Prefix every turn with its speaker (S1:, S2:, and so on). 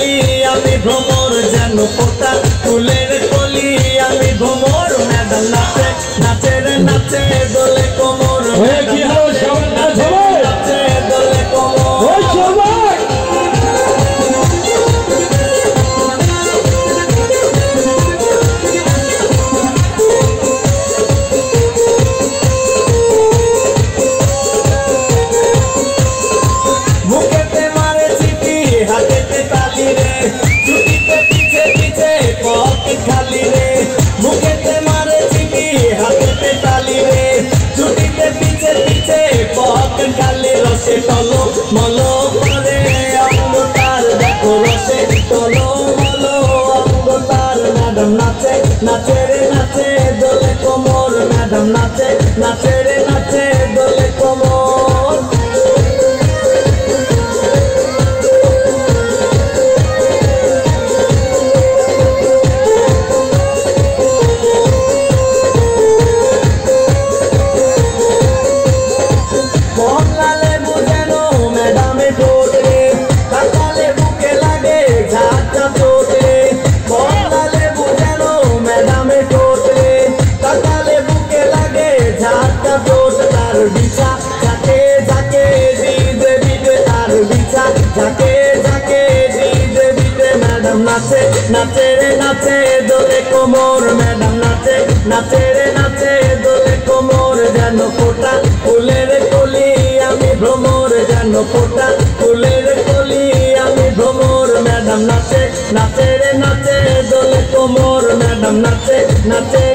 S1: কলি আমি ভ্রমর যেন ফোটা ফুলের কলি আমি ভ্রমর ম্যাডাম নাচে নাচে রে নাচে দোলে কোমর নাচে দোলে কোমর खाली रे मुखेते मारे चिकी हाथेते ताली रे छुटीते पीछे पीछे पॉकेट खाली रसे टलो मलो करे अंग तार देखो रसे टलो मलो अंग तार मैडम नाचे नाचे रे नाचे दोले कोमर मैडम नाचे नाचे रे नाचे दोले कोमर नाचे नाचे रे नाचे दोले कोमर मैडम नाचे नाचे रे नाचे दोले कोमर जानो फोटा फुलेर कली आमी भ्रमर जानो फोटा फुलेर कली आमी भ्रमर मैडम नाचे नाचे रे नाचे दोले कोमर मैडम नाचे नाचे